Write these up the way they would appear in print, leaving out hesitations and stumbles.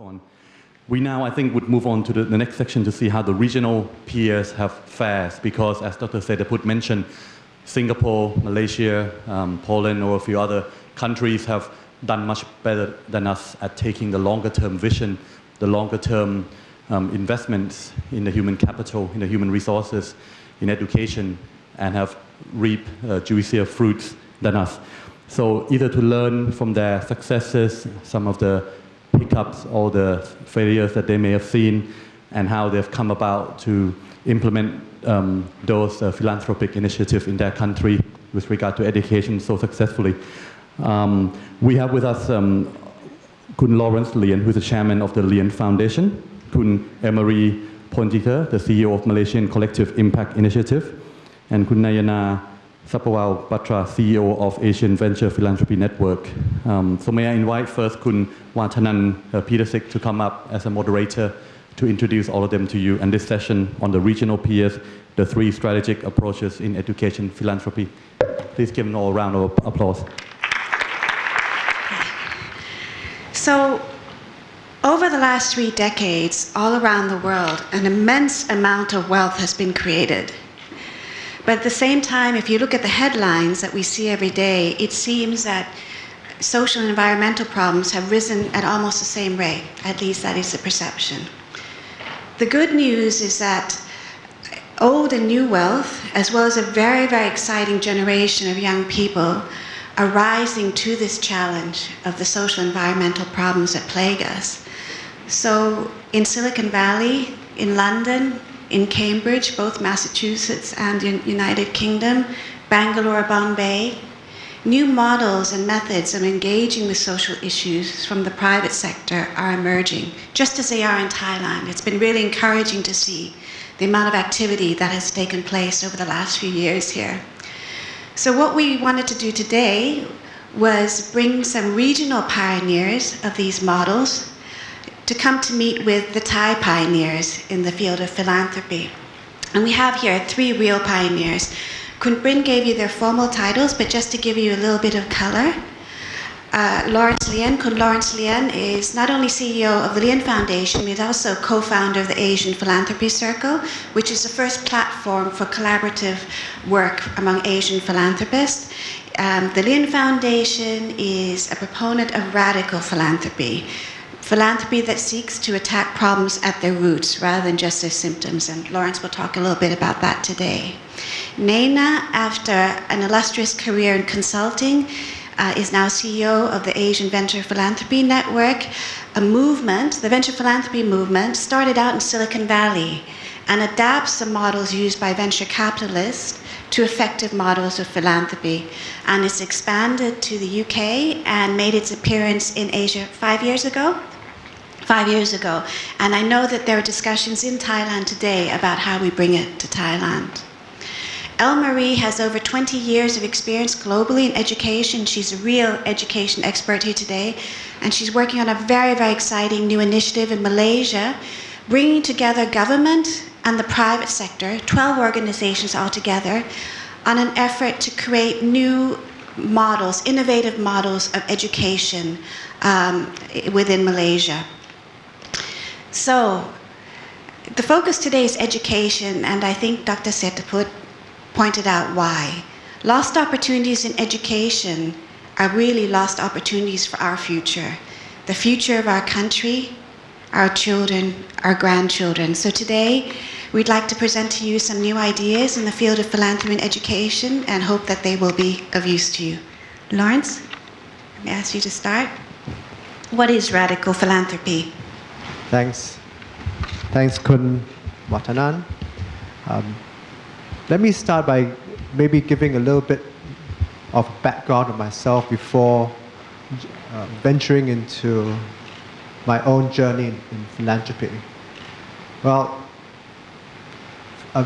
on. We now, I think, would move on to the next section to see how the regional peers have fared, because as Dr. Setaput mentioned, Singapore, Malaysia, Poland, or a few other countries have done much better than us at taking the longer-term vision, the longer-term investments in the human capital, in the human resources, in education, and have reaped juicier fruits than us. So either to learn from their successes, some of the hiccups or the failures that they may have seen, and how they've come about to implement those philanthropic initiatives in their country with regard to education so successfully. We have with us Kun Laurence Lien, who is the chairman of the Lien Foundation, Kun Elmarie, Potgieter, the CEO of Malaysian Collective Impact Initiative, and Kun Naina, Subberwal, Batra, CEO of Asian Venture Philanthropy Network. So may I invite first Kun Watanan Petersik to come up as a moderator to introduce all of them to you, and this session on the regional peers, the 3 strategic approaches in education philanthropy. Please give them all a round of applause. So, over the last 3 decades, all around the world, an immense amount of wealth has been created. But at the same time, if you look at the headlines that we see every day, it seems that social and environmental problems have risen at almost the same rate. At least that is the perception. The good news is that old and new wealth, as well as a very, very exciting generation of young people, are rising to this challenge of the social and environmental problems that plague us. So in Silicon Valley, in London, in Cambridge, both Massachusetts and in United Kingdom, Bangalore, Bombay, new models and methods of engaging with social issues from the private sector are emerging, just as they are in Thailand. It's been really encouraging to see the amount of activity that has taken place over the last few years here. So what we wanted to do today was bring some regional pioneers of these models to come to meet with the Thai pioneers in the field of philanthropy. And we have here 3 real pioneers. Kun Brin gave you their formal titles, but just to give you a little bit of color, Laurence Lien, Kun Laurence Lien is not only CEO of the Lien Foundation, but also co-founder of the Asian Philanthropy Circle, which is the first platform for collaborative work among Asian philanthropists. The Lien Foundation is a proponent of radical philanthropy, philanthropy that seeks to attack problems at their roots rather than just their symptoms, and Laurence will talk a little bit about that today. Naina, after an illustrious career in consulting, is now CEO of the Asian Venture Philanthropy Network, a movement, the venture philanthropy movement, started out in Silicon Valley and adapts the models used by venture capitalists to effective models of philanthropy. And it's expanded to the UK and made its appearance in Asia 5 years ago. 5 years ago. And I know that there are discussions in Thailand today about how we bring it to Thailand. Elmarie has over 20 years of experience globally in education. She's a real education expert here today. And she's working on a very, very exciting new initiative in Malaysia, bringing together government and the private sector, 12 organizations altogether, on an effort to create new models, innovative models of education within Malaysia. So, the focus today is education, and I think Dr. Setaput pointed out why. Lost opportunities in education are really lost opportunities for our future, the future of our country, our children, our grandchildren. So today, we'd like to present to you some new ideas in the field of philanthropy and education and hope that they will be of use to you. Laurence, let me ask you to start. What is radical philanthropy? Thanks. Thanks, Kun Watanan. Let me start by maybe giving a little bit of background of myself before venturing into my own journey in philanthropy. Well,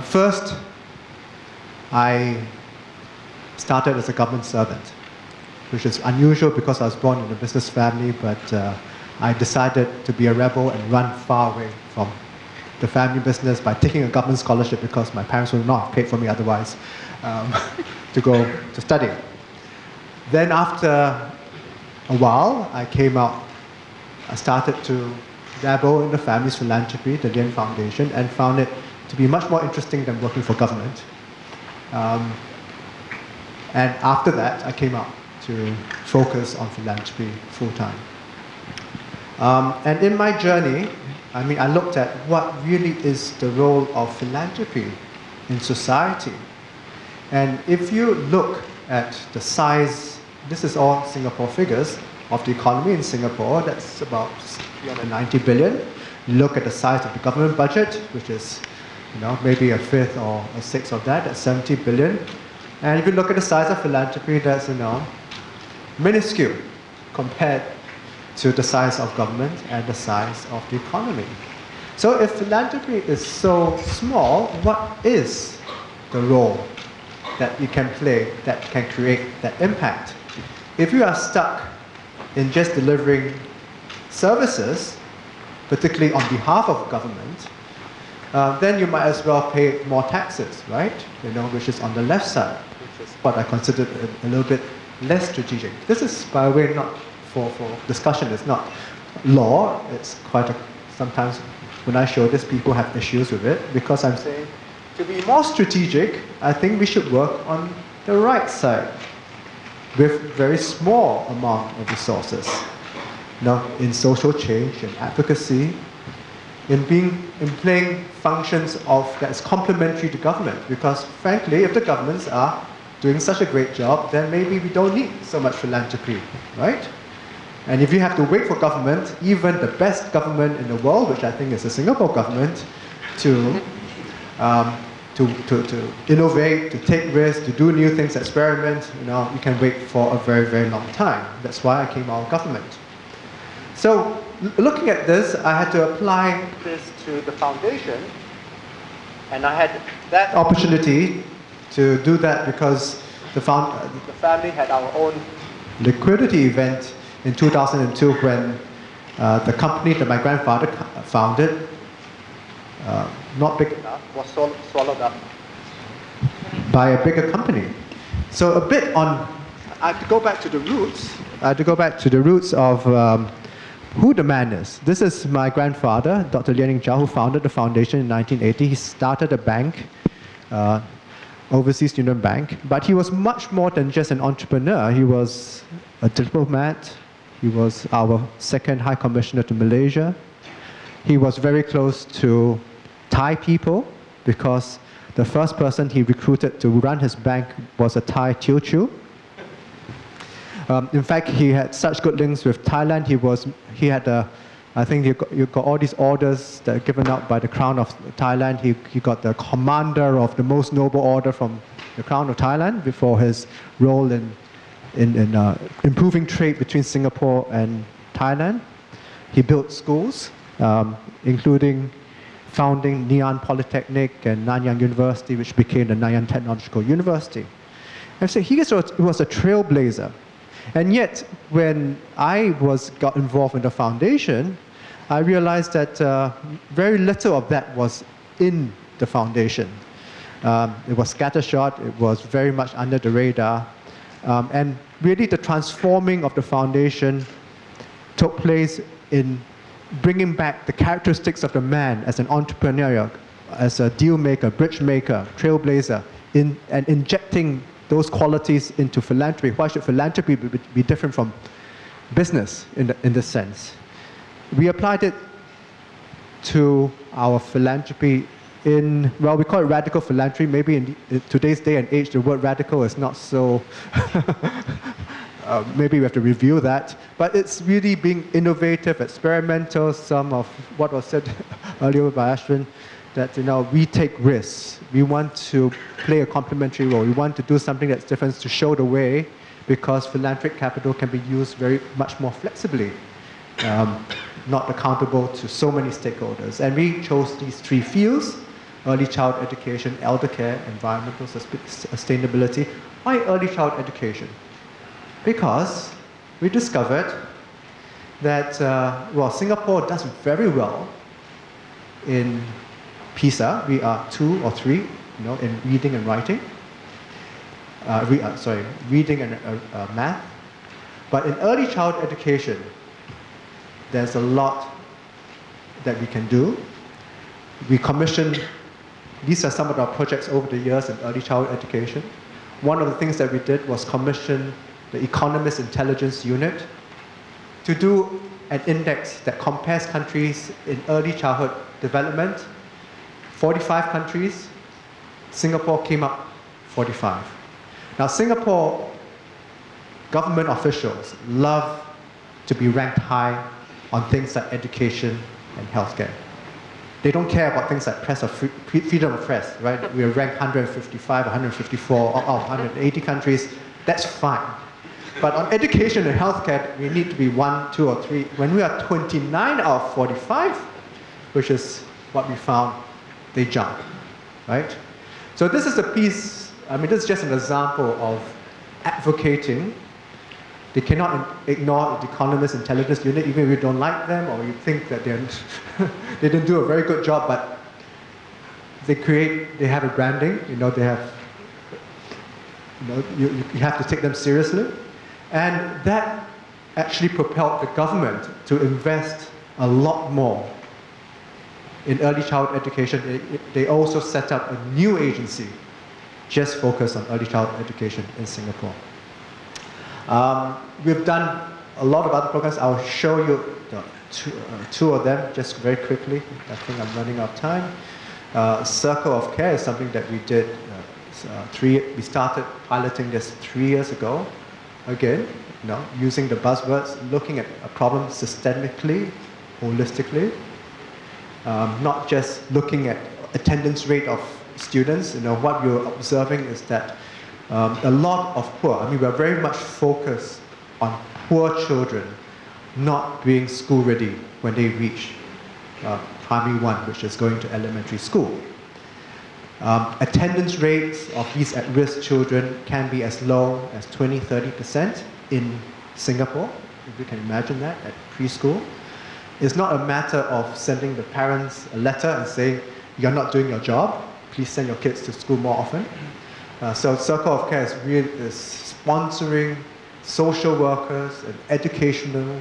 first, I started as a government servant, which is unusual because I was born in a business family, but I decided to be a rebel and run far away from the family business by taking a government scholarship because my parents would not have paid for me otherwise to go to study. Then after a while, I came out. I started to dabble in the family's philanthropy, the Lien Foundation, and found it to be much more interesting than working for government. And after that, I came out to focus on philanthropy full-time. And in my journey, I looked at what really is the role of philanthropy in society. And if you look at the size, this is all Singapore figures of the economy in Singapore, that's about 390 billion. You look at the size of the government budget, which is maybe a fifth or a sixth of that, that's 70 billion. And if you look at the size of philanthropy, that's minuscule compared to the size of government and the size of the economy. So if philanthropy is so small, what is the role that you can play that can create that impact? If you are stuck in just delivering services, particularly on behalf of government, then you might as well pay more taxes, right? Which is on the left side, which is what I consider a little bit less strategic. This is, by the way, not for discussion. It's not law. It's sometimes when I show this, people have issues with it because I'm saying to be more strategic, I think we should work on the right side with very small amount of resources. In social change and advocacy, in playing functions that's complementary to government. Because frankly, if the governments are doing such a great job, then maybe we don't need so much philanthropy, right? And if you have to wait for government, even the best government in the world, which I think is the Singapore government, to innovate, to take risks, to do new things, experiment, you can wait for a very, very long time. That's why I came out of government. So looking at this, I had to apply this to the foundation, and I had that opportunity to do that because the family had our own liquidity event in 2002 when the company that my grandfather founded, not big enough, was swallowed up by a bigger company. So a bit on, I have to go back to the roots. I had to go back to the roots of who the man is. This is my grandfather, Dr. Lien, who founded the foundation in 1980. He started a bank, Overseas Union Bank, but he was much more than just an entrepreneur. He was a diplomat. He was our second High Commissioner to Malaysia. He was very close to Thai people because the first person he recruited to run his bank was a Thai Teochew. In fact, he had such good links with Thailand. He had I think you got all these orders that are given out by the Crown of Thailand. He got the commander of the most noble order from the Crown of Thailand before his role in improving trade between Singapore and Thailand. He built schools, including founding Ngee Polytechnic and Nanyang University, which became the Nanyang Technological University. And so he was a trailblazer. And yet, when I got involved in the foundation, I realized that very little of that was in the foundation. It was scattershot, it was very much under the radar. And really the transforming of the foundation took place in bringing back the characteristics of the man as an entrepreneur, as a deal maker, bridge maker, trailblazer, and injecting those qualities into philanthropy. Why should philanthropy be different from business in this sense? We applied it to our philanthropy we call it radical philanthropy. Maybe in today's day and age, the word radical is not so, maybe we have to review that. But it's really being innovative, experimental. Some of what was said earlier by Ashwin, that we take risks. We want to play a complementary role. We want to do something that's different to show the way, because philanthropic capital can be used very much more flexibly, not accountable to so many stakeholders. And we chose these three fields: early child education, elder care, environmental sustainability. Why early child education? Because we discovered that, Singapore does very well in PISA. We are 2 or 3, in reading and writing. Reading and math. But in early child education, there's a lot that we can do. We commissioned, these are some of our projects over the years in early childhood education. One of the things that we did was commission the Economist Intelligence Unit to do an index that compares countries in early childhood development. 45 countries, Singapore came up 45. Now Singapore government officials love to be ranked high on things like education and healthcare. They don't care about things like press or freedom of press, right? We are ranked 155, 154 out of 180 countries. That's fine. But on education and healthcare, we need to be 1, 2, or 3. When we are 29 out of 45, which is what we found, they jump, right? So this is a piece, I mean, this is just an example of advocating. They cannot ignore the Economist Intelligence Unit, even if you don't like them or you think that they didn't do a very good job, but they have a branding, they have, you have to take them seriously. And that actually propelled the government to invest a lot more in early childhood education. They also set up a new agency just focused on early childhood education in Singapore. We've done a lot of other programs. I'll show you two of them just very quickly. I think I'm running out of time. Circle of Care is something that we did. We started piloting this 3 years ago. Again, using the buzzwords, looking at a problem systemically, holistically, not just looking at attendance rate of students. What we're observing is that a lot of poor, we're very much focused on poor children not being school ready when they reach primary 1, which is going to elementary school. Attendance rates of these at-risk children can be as low as 20-30% in Singapore, if you can imagine that, at preschool. It's not a matter of sending the parents a letter and saying, you're not doing your job, please send your kids to school more often. So Circle of Care is sponsoring social workers and educational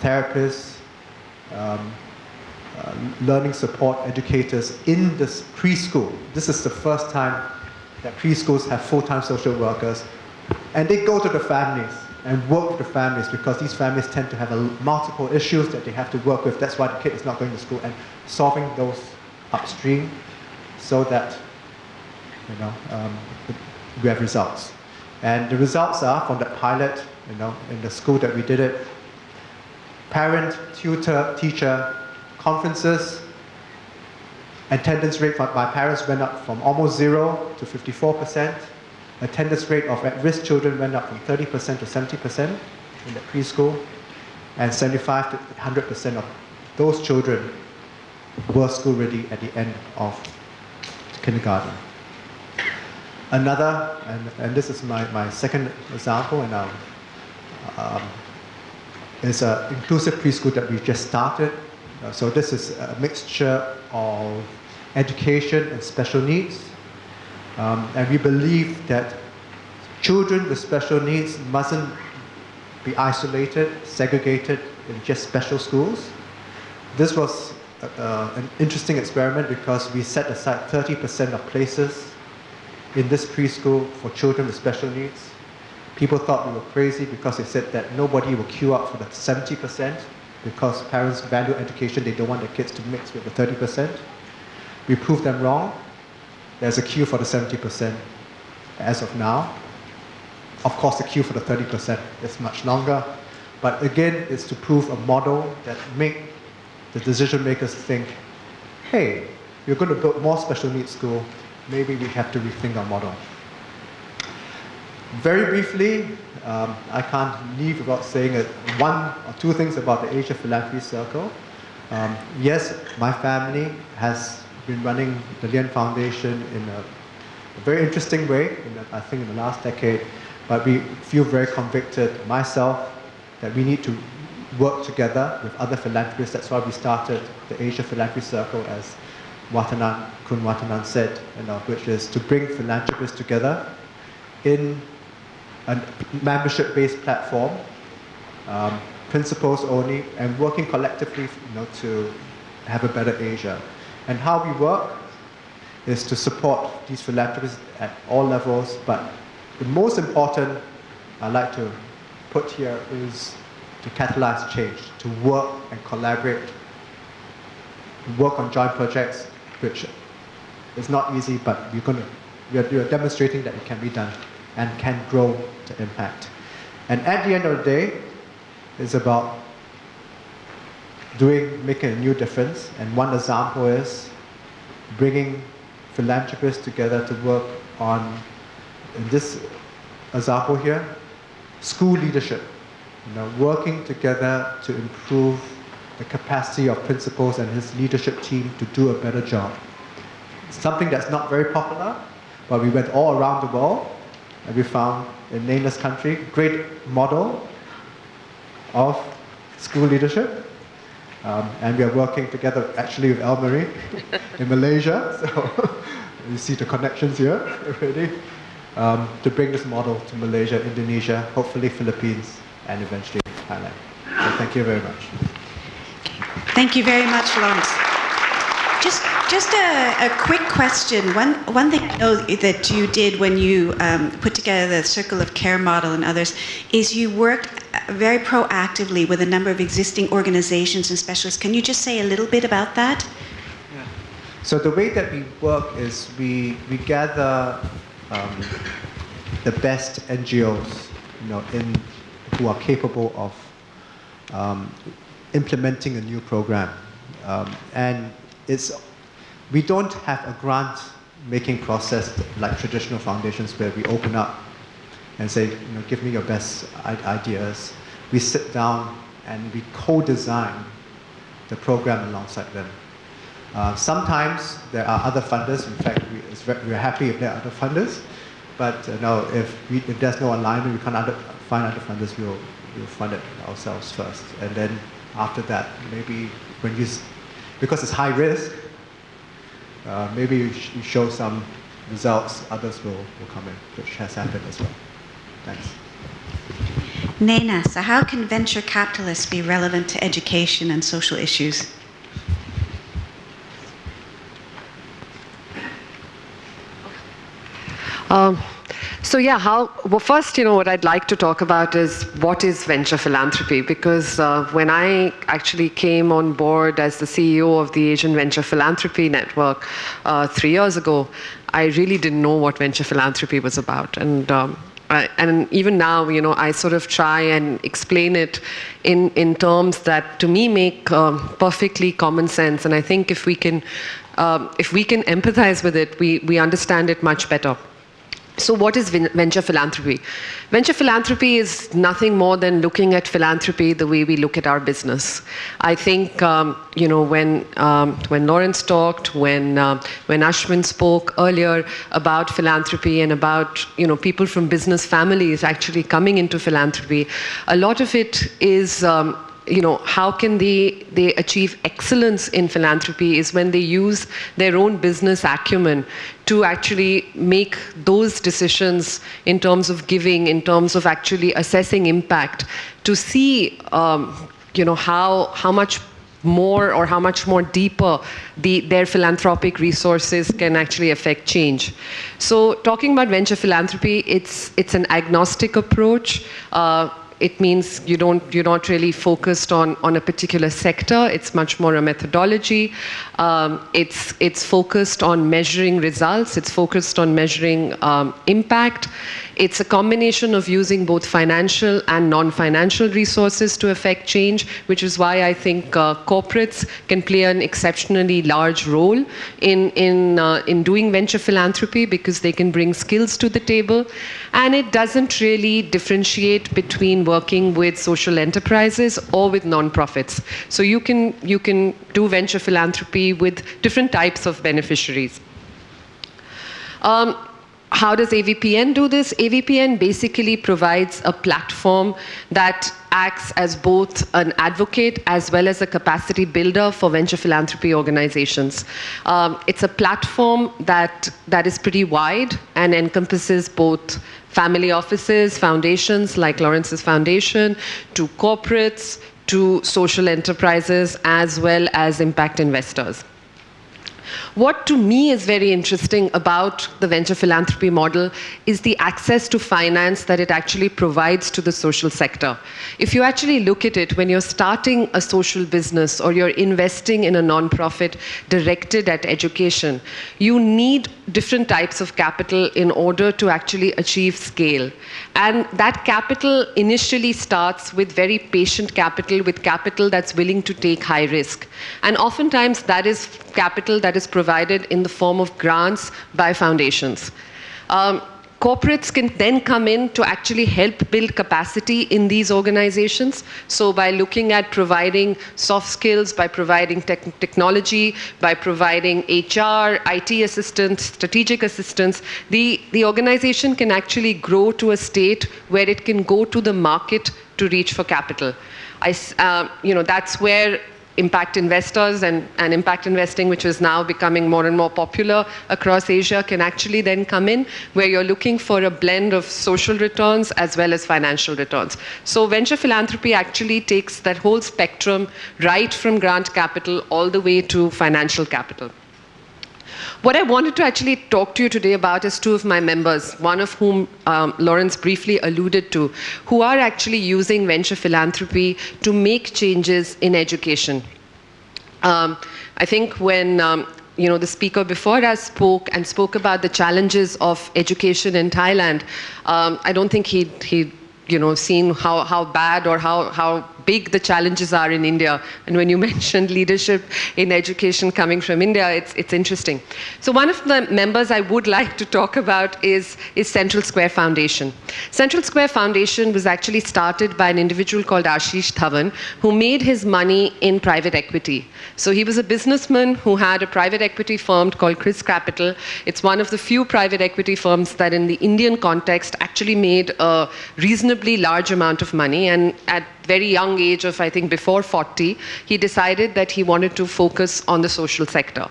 therapists, learning support educators in this preschool. This is the first time that preschools have full-time social workers, and they go to the families and work with the families because these families tend to have multiple issues that they have to work with. That's why the kid is not going to school, and solving those upstream so that we have results. And the results are from the pilot, in the school that we did it. Parent, tutor, teacher conferences, attendance rate by parents went up from almost 0 to 54%. Attendance rate of at-risk children went up from 30% to 70% in the preschool, and 75 to 100% of those children were school ready at the end of kindergarten. Another, and this is my second example, and is an inclusive preschool that we just started. So this is a mixture of education and special needs. And we believe that children with special needs mustn't be isolated, segregated in just special schools. This was an interesting experiment because we set aside 30% of places in this preschool for children with special needs. People thought we were crazy because they said that nobody will queue up for the 70% because parents value education, they don't want their kids to mix with the 30%. We proved them wrong. There's a queue for the 70% as of now. Of course, the queue for the 30% is much longer. But again, it's to prove a model that make the decision makers think, hey, we're going to build more special needs school, maybe we have to rethink our model. Very briefly, I can't leave without saying one or two things about the Asia Philanthropy Circle. Yes, my family has been running the Lien Foundation in a very interesting way, I think in the last decade, but we feel very convicted, myself, that we need to work together with other philanthropists. That's why we started the Asia Philanthropy Circle, as Kun Watanan said, which is to bring philanthropists together in a membership-based platform, principles only, and working collectively to have a better Asia. And how we work is to support these philanthropists at all levels, but the most important I'd like to put here is to catalyze change, to work and collaborate, work on joint projects, which is not easy, but you're demonstrating that it can be done and can grow to impact. And at the end of the day, it's about making a new difference. And one example is bringing philanthropists together to work on, in this example here, school leadership. Working together to improve the capacity of principals and his leadership team to do a better job. Something that's not very popular, but we went all around the world and we found in Naina's country great model of school leadership. And we are working together actually with Elmarie in Malaysia, so you see the connections here already, to bring this model to Malaysia, Indonesia, hopefully Philippines, and eventually Thailand. So thank you very much. Thank you very much, Laurence. Just a quick question. One thing I know that you did when you put together the Circle of Care model and others is you worked very proactively with a number of existing organizations and specialists. Can you just say a little bit about that? Yeah. So the way that we work is we gather the best NGOs, who are capable of implementing a new program, and we don't have a grant-making process like traditional foundations where we open up and say, give me your best ideas. We sit down and we co-design the program alongside them. Sometimes there are other funders. In fact, we're happy if there are other funders. But if there's no alignment, we can't find other funders, we'll fund it ourselves first. And then after that, maybe because it's high risk, maybe you show some results, others will come in, which has happened as well. Thanks. Naina, so how can venture capitalists be relevant to education and social issues? First, what I'd like to talk about is what is venture philanthropy, because when I actually came on board as the CEO of the Asian Venture Philanthropy Network 3 years ago, I really didn't know what venture philanthropy was about. And even now, I sort of try and explain it in terms that to me make perfectly common sense. And I think if we can empathize with it, we understand it much better. So what is venture philanthropy? Venture philanthropy is nothing more than looking at philanthropy the way we look at our business. I think, when Laurence talked, when Ashwin spoke earlier about philanthropy and about, people from business families actually coming into philanthropy, a lot of it is, how can they achieve excellence in philanthropy is when they use their own business acumen to actually make those decisions in terms of giving, in terms of actually assessing impact, to see, how much more or how much more deeper their philanthropic resources can actually affect change. So talking about venture philanthropy, it's an agnostic approach. It means you're not really focused on a particular sector. It's much more a methodology. It's focused on measuring results. It's focused on measuring impact. It's a combination of using both financial and non-financial resources to affect change, which is why I think corporates can play an exceptionally large role in doing venture philanthropy, because they can bring skills to the table. And it doesn't really differentiate between working with social enterprises or with non-profits. So you can do venture philanthropy with different types of beneficiaries. How does AVPN do this? AVPN basically provides a platform that acts as both an advocate as well as a capacity builder for venture philanthropy organizations. It's a platform that is pretty wide and encompasses both family offices, foundations like Laurence's foundation, to corporates, to social enterprises as well as impact investors. What to me is very interesting about the venture philanthropy model is the access to finance that it actually provides to the social sector. If you actually look at it, when you're starting a social business or you're investing in a non-profit directed at education, you need different types of capital in order to actually achieve scale. And that capital initially starts with very patient capital, with capital that's willing to take high risk. And oftentimes that is capital that is provided in the form of grants by foundations. Corporates can then come in to actually help build capacity in these organizations. So by looking at providing soft skills, by providing technology, by providing HR, IT assistance, strategic assistance, the organization can actually grow to a state where it can go to the market to reach for capital. That's where impact investors and impact investing, which is now becoming more and more popular across Asia, can actually then come in, where you're looking for a blend of social returns as well as financial returns. So venture philanthropy actually takes that whole spectrum, right from grant capital all the way to financial capital. What I wanted to actually talk to you today about is two of my members, one of whom Laurence briefly alluded to, who are actually using venture philanthropy to make changes in education. I think when the speaker before us spoke about the challenges of education in Thailand, I don't think he'd seen how bad or how big the challenges are in India. And when you mentioned leadership in education coming from India, it's interesting. So one of the members I would like to talk about is Central Square Foundation. Central Square Foundation was actually started by an individual called Ashish Dhawan, who made his money in private equity. So he was a businessman who had a private equity firm called Chris Capital. It's one of the few private equity firms that in the Indian context actually made a reasonably large amount of money. And at very young age of, I think, before 40, he decided that he wanted to focus on the social sector.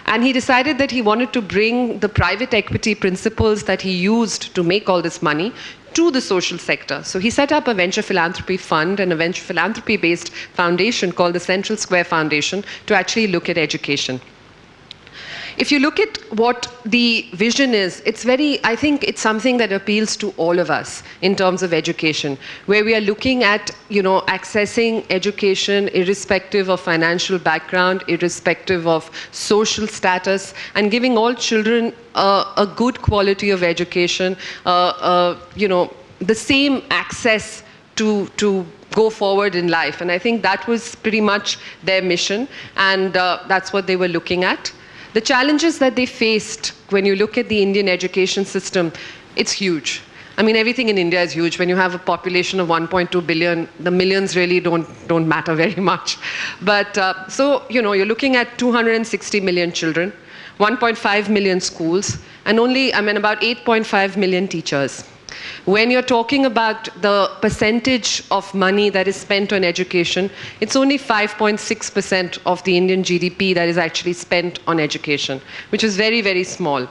And he decided that he wanted to bring the private equity principles that he used to make all this money to the social sector. So he set up a venture philanthropy fund and a venture philanthropy-based foundation called the Central Square Foundation to actually look at education. If you look at what the vision is, I think it's something that appeals to all of us in terms of education, where we are looking at, accessing education irrespective of financial background, irrespective of social status, and giving all children a good quality of education, the same access to go forward in life. And I think that was pretty much their mission, and that's what they were looking at. The challenges that they faced when you look at the Indian education system, it's huge. I mean, everything in India is huge. When you have a population of 1.2 billion, the millions really don't matter very much. But you're looking at 260 million children, 1.5 million schools, and about 8.5 million teachers. When you're talking about the percentage of money that is spent on education, it's only 5.6% of the Indian GDP that is actually spent on education, which is very, very small.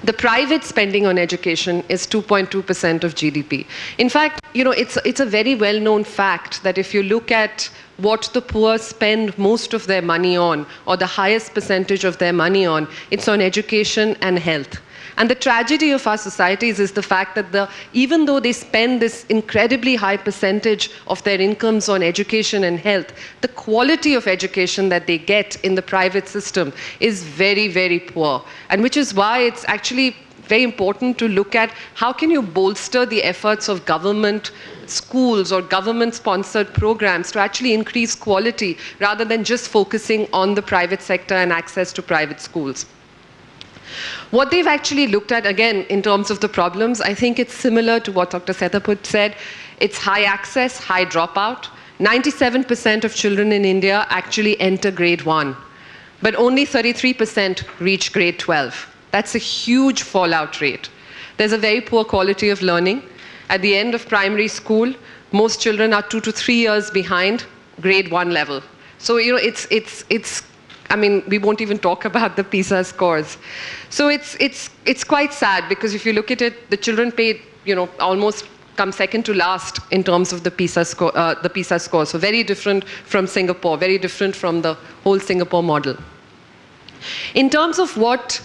The private spending on education is 2.2% of GDP. In fact, it's a very well-known fact that if you look at what the poor spend most of their money on, or the highest percentage of their money on, it's on education and health. And the tragedy of our societies is the fact that even though they spend this incredibly high percentage of their incomes on education and health, the quality of education that they get in the private system is very, very poor. And which is why it's actually very important to look at how can you bolster the efforts of government schools or government-sponsored programs to actually increase quality rather than just focusing on the private sector and access to private schools. What they've actually looked at, again, in terms of the problems, I think it's similar to what Dr. Sethaput said. It's high access, high dropout. 97% of children in India actually enter grade 1, but only 33% reach grade 12. That's a huge fallout rate. There's a very poor quality of learning. At the end of primary school, most children are 2 to 3 years behind grade 1 level. So, we won't even talk about the PISA scores. So it's quite sad, because if you look at it, the children pay, almost come second to last in terms of the PISA score. So very different from Singapore, very different from the whole Singapore model. In terms of what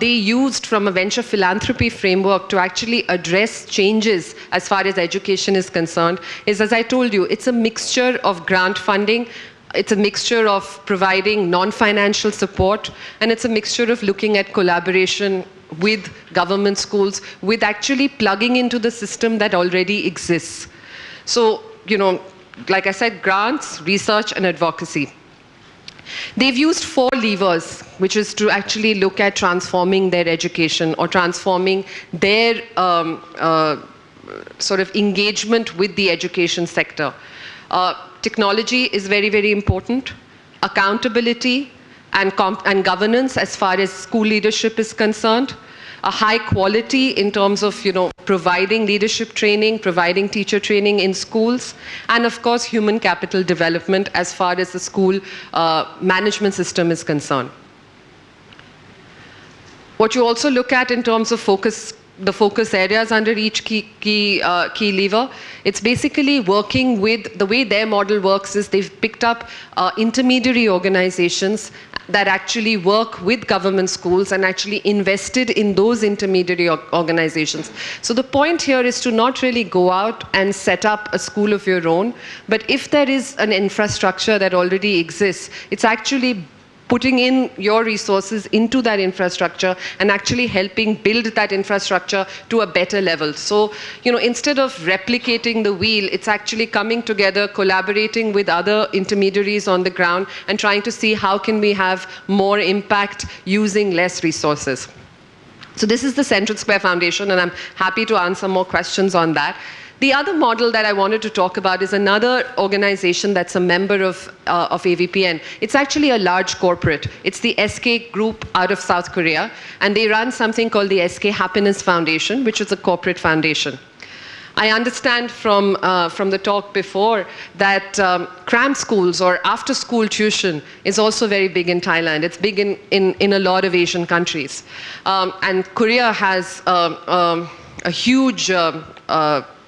they used from a venture philanthropy framework to actually address changes as far as education is concerned is, as I told you, it's a mixture of grant funding, it's a mixture of providing non-financial support, and it's a mixture of looking at collaboration with government schools, with actually plugging into the system that already exists. So, like I said, grants, research, and advocacy. They've used 4 levers, which is to actually look at transforming their education or transforming their sort of engagement with the education sector. Technology is very, very important. Accountability and governance as far as school leadership is concerned. A high quality in terms of, providing leadership training, providing teacher training in schools, and of course, human capital development as far as the school management system is concerned. What you also look at in terms of the focus areas under each key lever, it's basically working with, the way their model works is they've picked up intermediary organizations that actually work with government schools and actually invested in those intermediary organizations. So the point here is to not really go out and set up a school of your own, but if there is an infrastructure that already exists, it's actually putting in your resources into that infrastructure and actually helping build that infrastructure to a better level. So, instead of replicating the wheel, it's actually coming together, collaborating with other intermediaries on the ground and trying to see how can we have more impact using less resources. So this is the Central Square Foundation, and I'm happy to answer more questions on that. The other model that I wanted to talk about is another organization that's a member of AVPN. It's actually a large corporate. It's the SK Group out of South Korea, and they run something called the SK Happiness Foundation, which is a corporate foundation. I understand from the talk before that cram schools or after-school tuition is also very big in Thailand. It's big in a lot of Asian countries. And Korea has a huge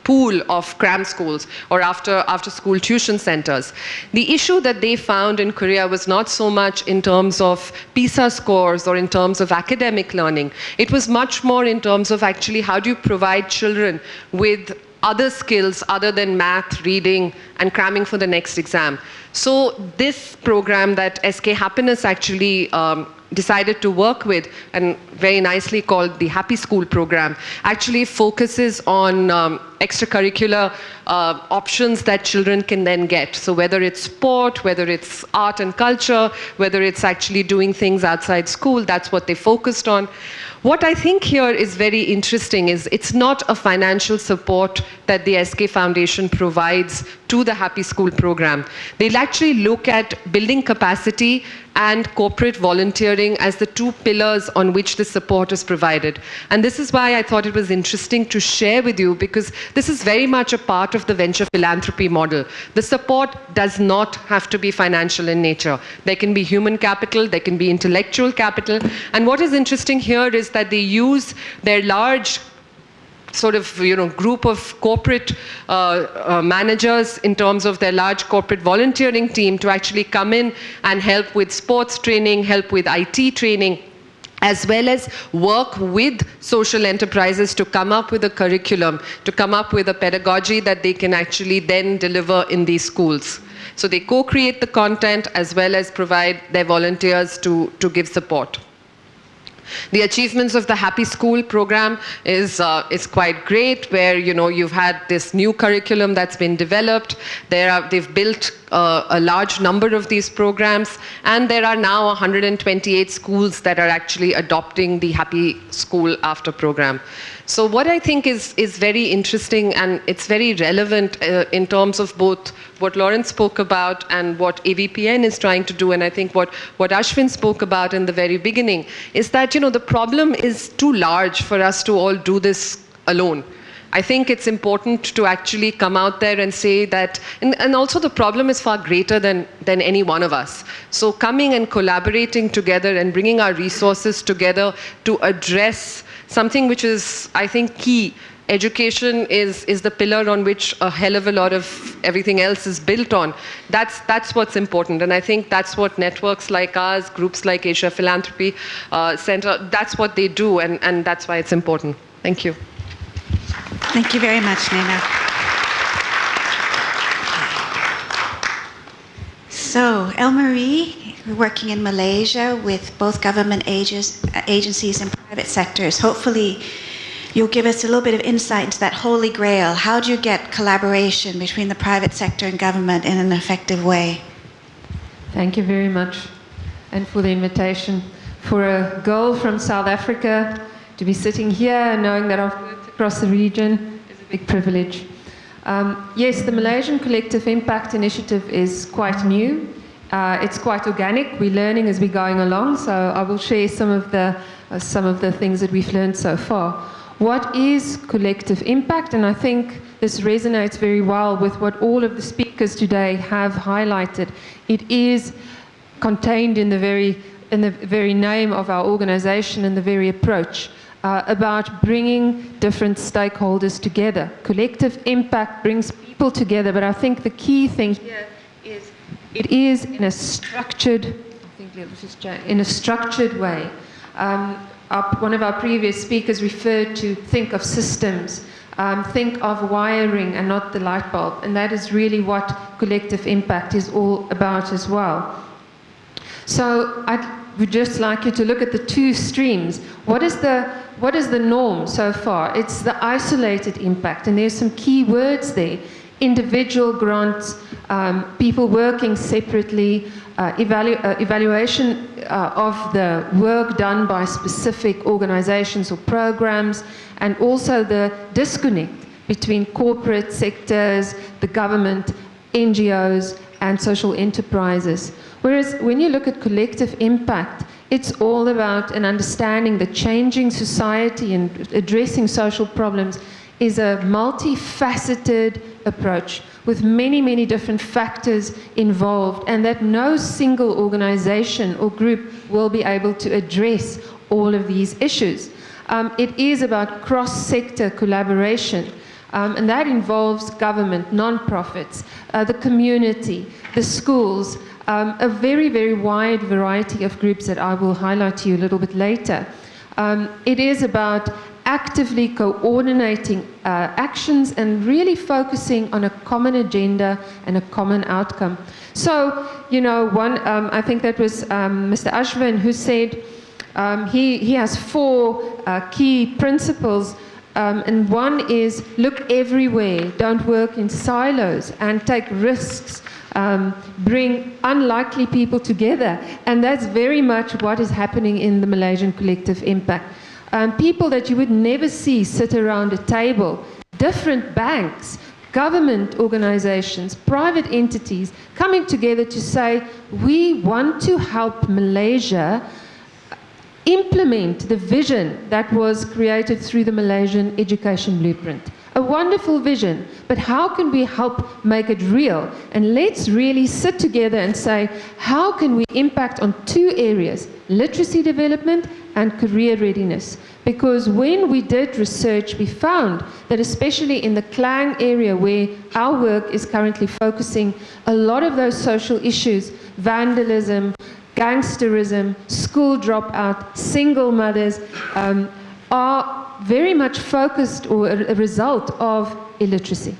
pool of cram schools or after-school tuition centers. The issue that they found in Korea was not so much in terms of PISA scores or in terms of academic learning. It was much more in terms of actually how do you provide children with other skills other than math, reading, and cramming for the next exam. So this program that SK Happiness actually decided to work with, and very nicely called the Happy School program, actually focuses on extracurricular options that children can then get. So whether it's sport, whether it's art and culture, whether it's actually doing things outside school, that's what they focused on. What I think here is very interesting is it's not a financial support that the SK Foundation provides to the Happy School program. They'll actually look at building capacity and corporate volunteering as the 2 pillars on which the support is provided. And this is why I thought it was interesting to share with you, because this is very much a part of the venture philanthropy model. The support does not have to be financial in nature. There can be human capital, there can be intellectual capital. And what is interesting here is that they use their large sort of group of corporate managers in terms of their large corporate volunteering team to actually come in and help with sports training, help with IT training, as well as work with social enterprises to come up with a curriculum, to come up with a pedagogy that they can actually then deliver in these schools. So they co-create the content as well as provide their volunteers to give support. The achievements of the Happy School program is quite great, where you've had this new curriculum that's been developed. They've built a large number of these programs, and there are now 128 schools that are actually adopting the Happy School After program. So what I think is very interesting, and it's very relevant in terms of both what Laurence spoke about and what AVPN is trying to do, and I think what Ashwin spoke about in the very beginning, is that the problem is too large for us to all do this alone. I think it's important to actually come out there and say that, and also the problem is far greater than any one of us. So coming and collaborating together and bringing our resources together to address something which is, I think, key Education is the pillar on which a hell of a lot of everything else is built on. That's what's important. And I think that's what networks like ours, groups like Asia Philanthropy Center, that's what they do, and that's why it's important. Thank you. Thank you very much, Naina. So, Elmarie, we're working in Malaysia with both government agencies and private sectors. Hopefully, you'll give us a little bit of insight into that holy grail. How do you get collaboration between the private sector and government in an effective way? Thank you very much, and for the invitation. For a girl from South Africa to be sitting here and knowing that I've worked across the region is a big privilege. Yes, the Malaysian Collective Impact Initiative is quite new. It's quite organic. We're learning as we're going along, so I will share some of the things that we've learned so far. What is collective impact? And I think this resonates very well with what all of the speakers today have highlighted. It is contained in the very name of our organization and the very approach. About bringing different stakeholders together. Collective impact brings people together, but I think the key thing here is it is in a structured, way. One of our previous speakers referred to think of systems, think of wiring and not the light bulb, and that is really what collective impact is all about as well. So I would just like you to look at the two streams. What is the norm so far? It's the isolated impact, and there's some key words there. Individual grants, people working separately, evaluation of the work done by specific organizations or programs, and also the disconnect between corporate sectors, the government, NGOs, and social enterprises. Whereas when you look at collective impact, it's all about an understanding that changing society and addressing social problems is a multifaceted approach with many, many different factors involved, and that no single organization or group will be able to address all of these issues. It is about cross-sector collaboration, and that involves government, non-profits, the community, the schools, a very, very wide variety of groups that I will highlight to you a little bit later. It is about actively coordinating actions and really focusing on a common agenda and a common outcome. So, you know, I think that was Mr. Ashwin who said he has 4 key principles, and one is look everywhere, don't work in silos, and take risks. Bring unlikely people together, and that's very much what is happening in the Malaysian Collective Impact. People that you would never see sit around a table, different banks, government organizations, private entities coming together to say, we want to help Malaysia implement the vision that was created through the Malaysian Education Blueprint. A wonderful vision, but how can we help make it real? And let's really sit together and say, how can we impact on 2 areas, literacy development and career readiness? Because when we did research, we found that especially in the Klang area where our work is currently focusing, a lot of those social issues, vandalism, gangsterism, school dropout, single mothers, are very much focused or a result of illiteracy.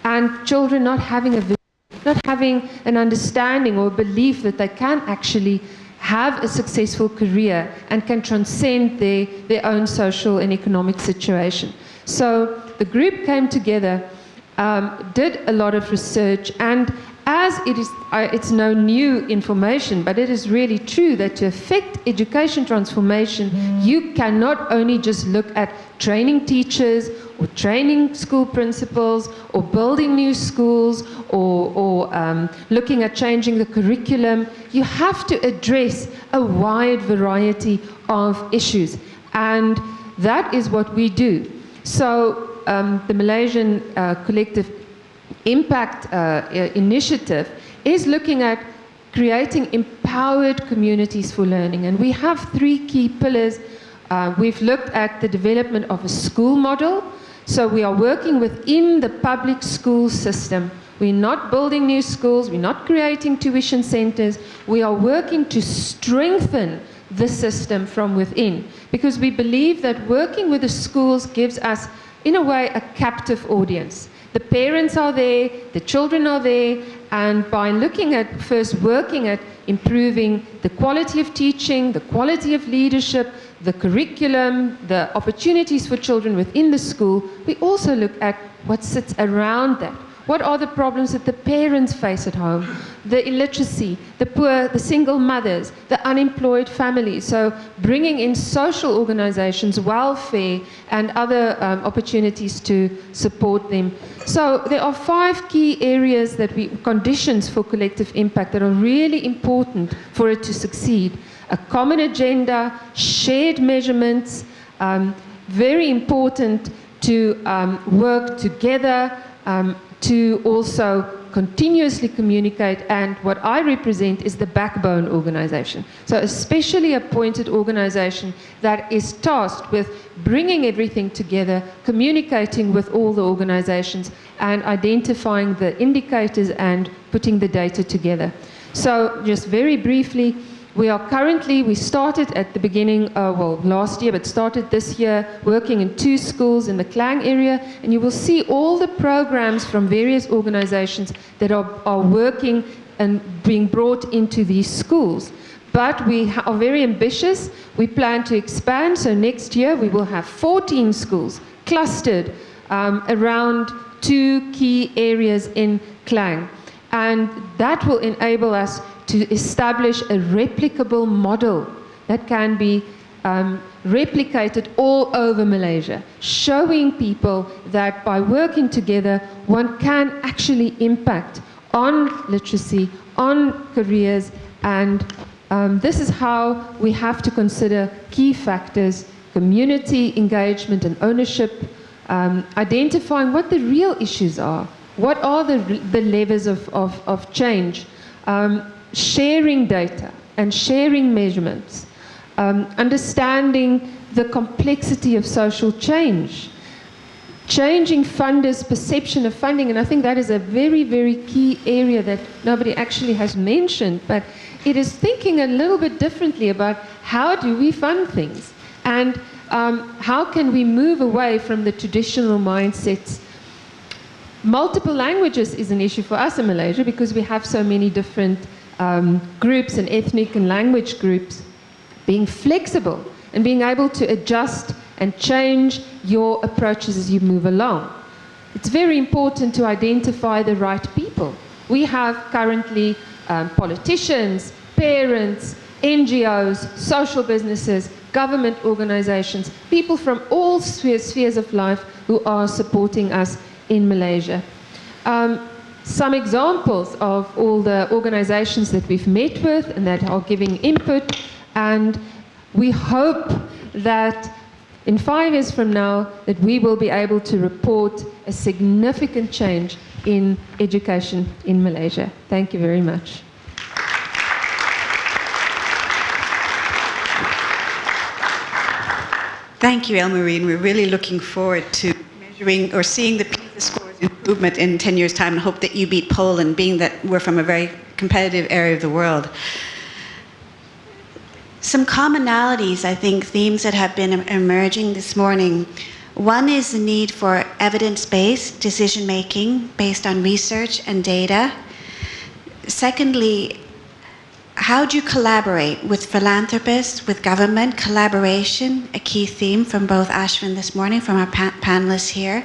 And children not having a vision, not having an understanding or belief that they can actually have a successful career and can transcend their own social and economic situation. So the group came together, did a lot of research, and as it's no new information, but it is really true that to affect education transformation, you cannot only just look at training teachers or training school principals or building new schools or looking at changing the curriculum. You have to address a wide variety of issues, and that is what we do. So the Malaysian Collective Impact Initiative is looking at creating empowered communities for learning, and we have 3 key pillars. We've looked at the development of a school model So we are working within the public school system. We're not building new schools, we're not creating tuition centers, we are working to strengthen the system from within, because we believe that working with the schools gives us, in a way, a captive audience. The parents are there, the children are there, and by looking at, first working at improving the quality of teaching, the quality of leadership, the curriculum, the opportunities for children within the school, we also look at what sits around that. What are the problems that the parents face at home? The illiteracy, the poor, the single mothers, the unemployed families. So bringing in social organizations, welfare, and other opportunities to support them. So there are 5 key areas conditions for collective impact that are really important for it to succeed. A common agenda, shared measurements, very important to work together, to also continuously communicate, and what I represent is the backbone organization. So a specially appointed organization that is tasked with bringing everything together, communicating with all the organizations, and identifying the indicators and putting the data together. So just very briefly, we started at the beginning, last year, but started this year working in 2 schools in the Klang area, and you will see all the programs from various organizations that are working and being brought into these schools. But we are very ambitious. We plan to expand, so next year we will have 14 schools clustered around 2 key areas in Klang. And that will enable us to establish a replicable model that can be replicated all over Malaysia, showing people that by working together, one can actually impact on literacy, on careers, and this is how we have to consider key factors: community engagement and ownership, identifying what the real issues are, what are the levers of change, sharing data and sharing measurements, understanding the complexity of social change, changing funders' perception of funding, and I think that is a very, very key area that nobody actually has mentioned, but it is thinking a little bit differently about how do we fund things, and how can we move away from the traditional mindsets. Multiple languages is an issue for us in Malaysia because we have so many different groups and ethnic and language groups. Being flexible and being able to adjust and change your approaches as you move along. It's very important to identify the right people. We have currently politicians, parents, NGOs, social businesses, government organizations, people from all spheres of life who are supporting us in Malaysia. Some examples of all the organizations that we've met with and that are giving input, and we hope that in 5 years from now that we will be able to report a significant change in education in Malaysia. Thank you very much. Thank you, Elmarie, and we're really looking forward to measuring or seeing the PISA scores improvement in 10 years' time, and hope that you beat Poland, being that we're from a very competitive area of the world. Some commonalities, I think, themes that have been emerging this morning. One is the need for evidence-based decision-making based on research and data. Secondly, how do you collaborate with philanthropists, with government? Collaboration, a key theme from both Ashwin this morning, from our panelists here.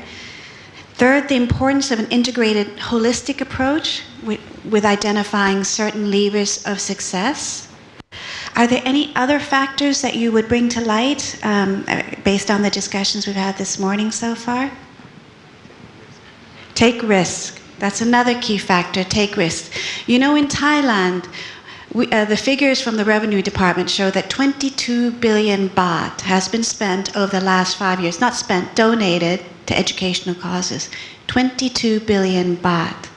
Third, the importance of an integrated, holistic approach with identifying certain levers of success. Are there any other factors that you would bring to light based on the discussions we've had this morning so far? Take risk. That's another key factor, take risk. You know, in Thailand, the figures from the Revenue Department show that 22 billion baht has been spent over the last 5 years. Not spent, donated to educational causes. 22 billion baht.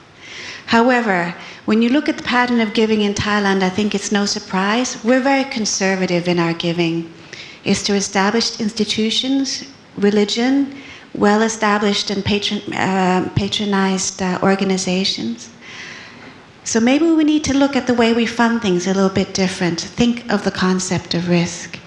However, when you look at the pattern of giving in Thailand, I think it's no surprise. We're very conservative in our giving. It's to established institutions, religion, well-established and patronized organizations. So maybe we need to look at the way we fund things a little bit different. Think of the concept of risk.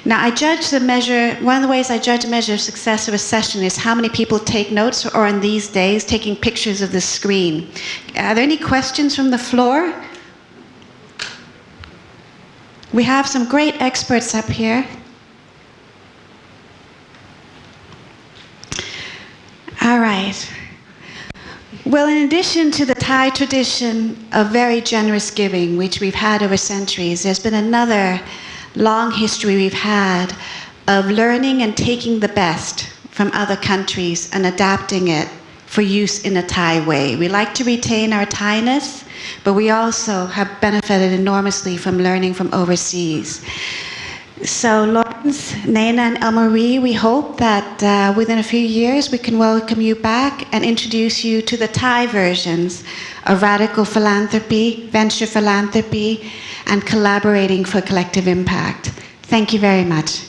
Now, one of the ways I judge the measure of success of a session is how many people take notes, or in these days, taking pictures of the screen. Are there any questions from the floor? We have some great experts up here. All right. Well, in addition to the Thai tradition of very generous giving, which we've had over centuries, there's been another long history we've had of learning and taking the best from other countries and adapting it for use in a Thai way. We like to retain our Thainess, but we also have benefited enormously from learning from overseas. So Laurence, Naina, and Elmarie, we hope that within a few years we can welcome you back and introduce you to the Thai versions of radical philanthropy, venture philanthropy, and collaborating for collective impact. Thank you very much.